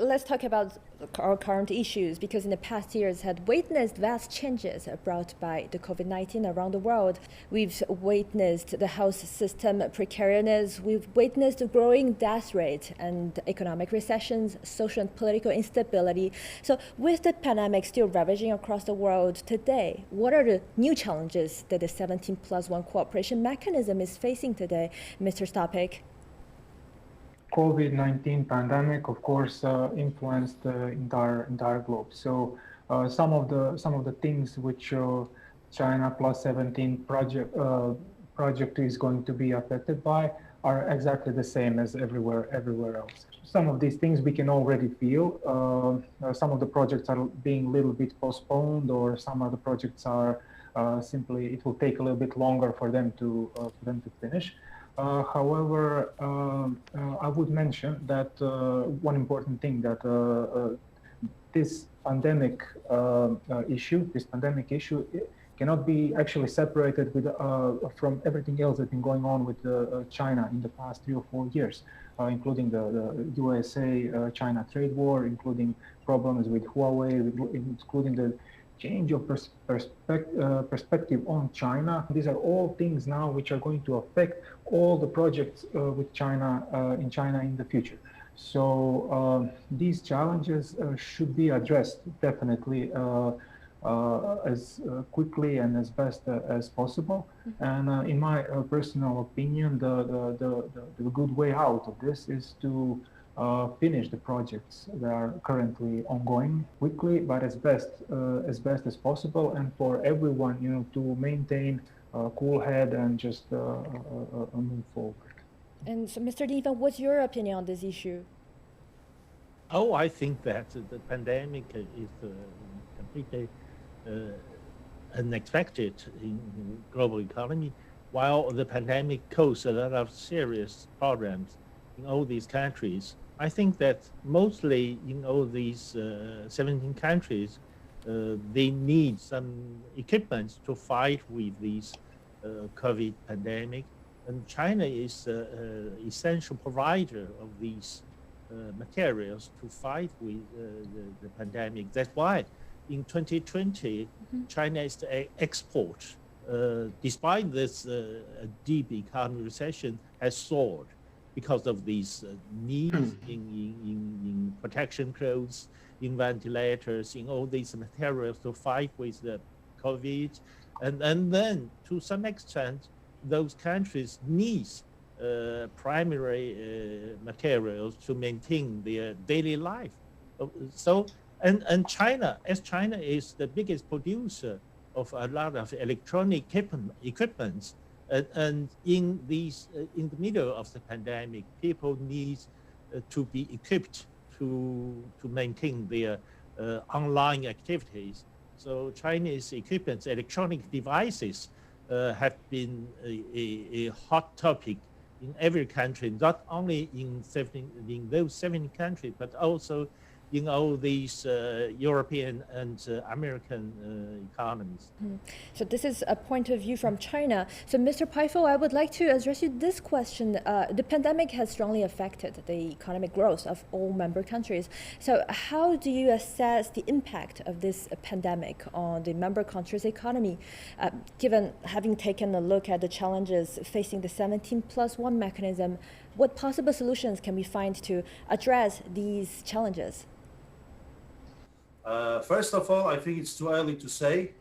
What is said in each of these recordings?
let's talk about our current issues, because in the past years had witnessed vast changes brought by the COVID-19 around the world. We've witnessed the health system precariousness, we've witnessed a growing death rate and economic recessions, social and political instability. So with the pandemic still ravaging across the world today, what are the new challenges that the 17+1 cooperation mechanism is facing today, Mr. Stopik? COVID-19 pandemic, of course, influenced the entire globe. So some of the things which China plus 17 project is going to be affected by are exactly the same as everywhere else. Some of these things we can already feel. Some of the projects are being a little bit postponed, or some of the projects are simply, it will take a little bit longer for them to finish. However, I would mention that one important thing, that this pandemic issue cannot be actually separated from everything else that's been going on with China in the past 3 or 4 years, including the USA-China trade war, including problems with Huawei, including the change of perspective on China. These are all things now which are going to affect all the projects with China in China in the future. So these challenges should be addressed definitely as quickly and as best as possible. And in my personal opinion, the good way out of this is to finish the projects that are currently ongoing quickly, but as best as possible, and for everyone, to maintain a cool head and just move forward. And so, Mr. Diva, what's your opinion on this issue? Oh, I think that the pandemic is completely unexpected in global economy, while the pandemic caused a lot of serious problems in all these countries. I think that mostly in all these 17 countries, they need some equipment to fight with this COVID pandemic. And China is an essential provider of these materials to fight with the pandemic. That's why in 2020, China's export, despite this deep economic recession, has soared because of these needs in protection clothes, in ventilators, in all these materials to fight with the COVID. And then, to some extent, those countries need primary materials to maintain their daily life. So, and China, as China is the biggest producer of a lot of electronic equipment, and in the middle of the pandemic, people need to be equipped to maintain their online activities. So Chinese equipment, electronic devices, have been a hot topic in every country, not only in those 7 countries, but also in all these European and American economies. So this is a point of view from China. So Mr. Paifo, I would like to address you this question. The pandemic has strongly affected the economic growth of all member countries. So how do you assess the impact of this pandemic on the member countries' economy, given having taken a look at the challenges facing the 17+1 mechanism? What possible solutions can we find to address these challenges? First of all, I think it's too early to say,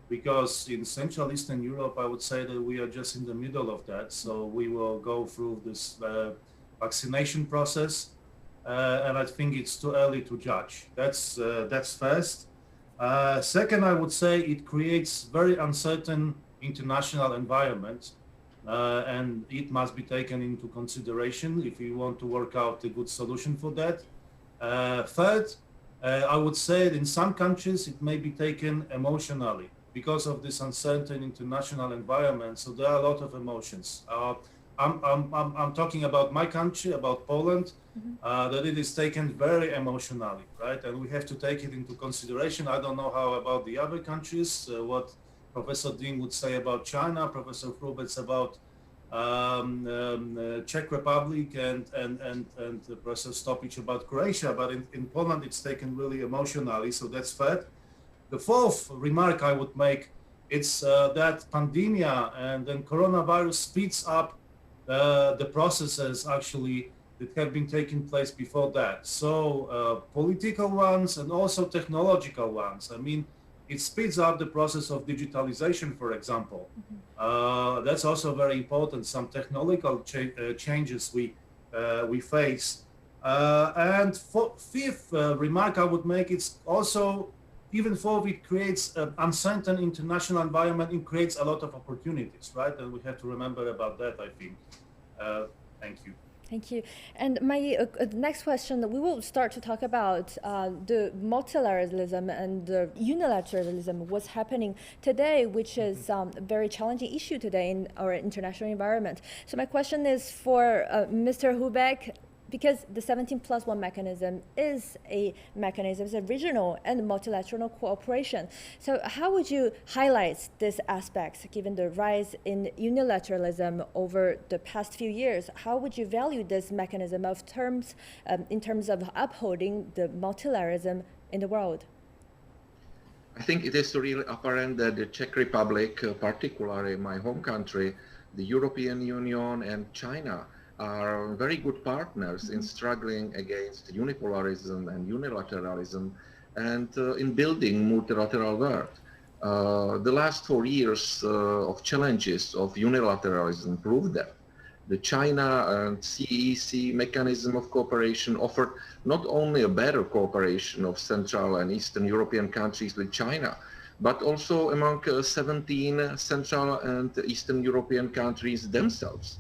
because in Central Eastern Europe, I would say that we are just in the middle of that. So we will go through this vaccination process, and I think it's too early to judge. That's first. Second, I would say it creates very uncertain international environment, and it must be taken into consideration if we want to work out a good solution for that. Third, I would say that in some countries it may be taken emotionally because of this uncertain international environment. So there are a lot of emotions. I'm talking about my country, about Poland, that it is taken very emotionally, right? And we have to take it into consideration. I don't know how about the other countries, what Professor Dean would say about China, Professor Frubetz about Czech Republic and the process stoppage about Croatia, but in Poland it's taken really emotionally, so that's third. The fourth remark I would make, it's that pandemic and then coronavirus speeds up the processes actually that have been taking place before that. So political ones and also technological ones. I mean, it speeds up the process of digitalization, for example. That's also very important. Some technological changes we face. And fifth remark I would make, it's also, even though it creates an uncertain international environment, it creates a lot of opportunities, right? And we have to remember about that, I think. Thank you. Thank you. And my next question, we will start to talk about the multilateralism and the unilateralism, what's happening today, which is a very challenging issue today in our international environment. So my question is for Mr. Hubeck, because the 17+1 mechanism is a mechanism, it's a regional and multilateral cooperation. So how would you highlight these aspects given the rise in unilateralism over the past few years? How would you value this mechanism in terms of upholding the multilateralism in the world? I think it is really apparent that the Czech Republic, particularly my home country, the European Union and China are very good partners in struggling against unipolarism and unilateralism and in building multilateral world. The last 4 years of challenges of unilateralism proved that. The China and CEC mechanism of cooperation offered not only a better cooperation of Central and Eastern European countries with China, but also among 17 Central and Eastern European countries themselves.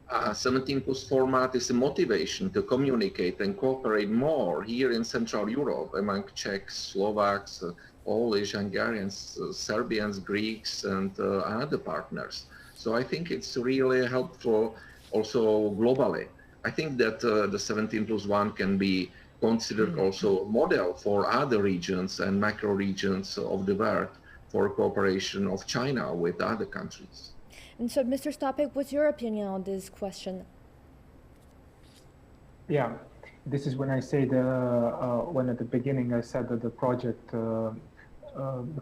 17+ format is a motivation to communicate and cooperate more here in Central Europe among Czechs, Slovaks, Polish, Hungarians, Serbians, Greeks, and other partners. So I think it's really helpful also globally. I think that the 17+1 can be considered also a model for other regions and macro regions of the world for cooperation of China with other countries. And so, Mr. Stopik, what's your opinion on this question? Yeah, this is when I say when at the beginning I said that the project, the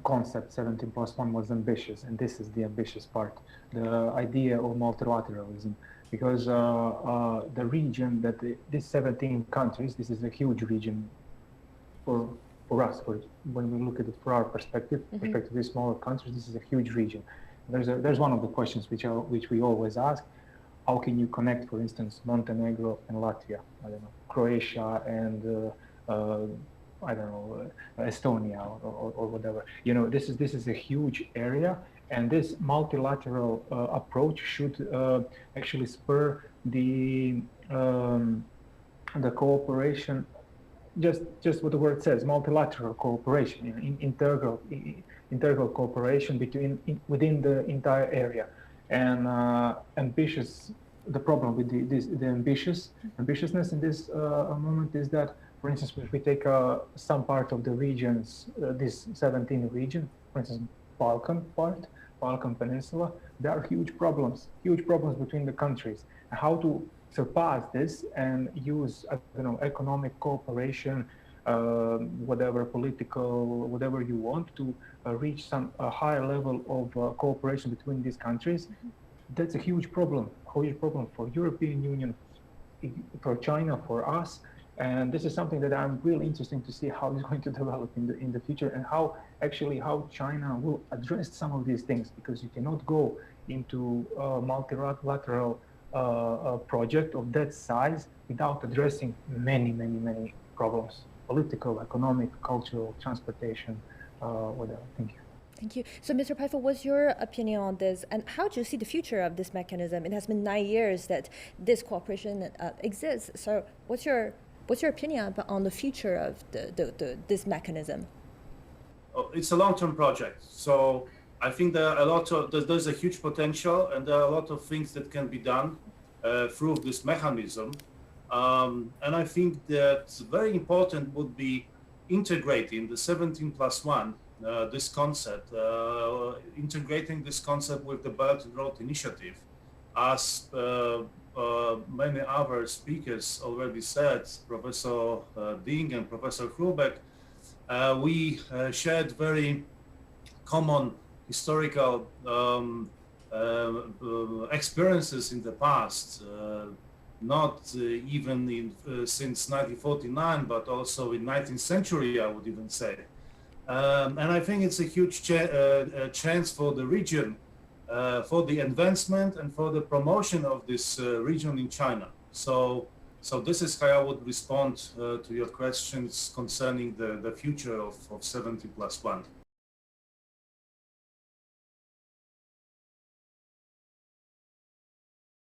concept 17+1 was ambitious, and this is the ambitious part, the idea of multilateralism, because the region that these 17 countries, this is a huge region for us, when we look at it from our perspective, perspective of these smaller countries, this is a huge region. There's one of the questions which we always ask: how can you connect, for instance, Montenegro and Latvia? I don't know, Croatia and I don't know, Estonia or whatever. You know, this is a huge area, and this multilateral approach should actually spur the cooperation. Just what the word says, multilateral cooperation, integral cooperation within the entire area. And ambitious, the problem with the ambitiousness in this moment is that, for instance, if we take some part of the regions, this 17 region, for instance, Balkan Peninsula, there are huge problems between the countries. How to surpass this and use, I don't know, economic cooperation, whatever political, whatever you want to reach a higher level of cooperation between these countries. That's a huge problem for European Union, for China, for us. And this is something that I'm really interested to see how it's going to develop in the future, and how China will address some of these things, because you cannot go into a multilateral project of that size without addressing many problems: political, economic, cultural, transportation, whatever. Thank you. Thank you. So, Mr. Pfeiffer, what's your opinion on this, and how do you see the future of this mechanism? It has been 9 years that this cooperation exists. So, what's your opinion on the future of this mechanism? It's a long-term project, so I think there's a huge potential, and there are a lot of things that can be done through this mechanism. And I think that very important would be integrating the 17+1, this concept, integrating this concept with the Belt and Road Initiative, as many other speakers already said, Professor Ding and Professor Hrubeck, we shared very common historical experiences in the past, not even since 1949, but also in 19th century, I would even say. And I think it's a huge chance for the region, for the advancement and for the promotion of this region in China. So this is how I would respond to your questions concerning the future of 70+1.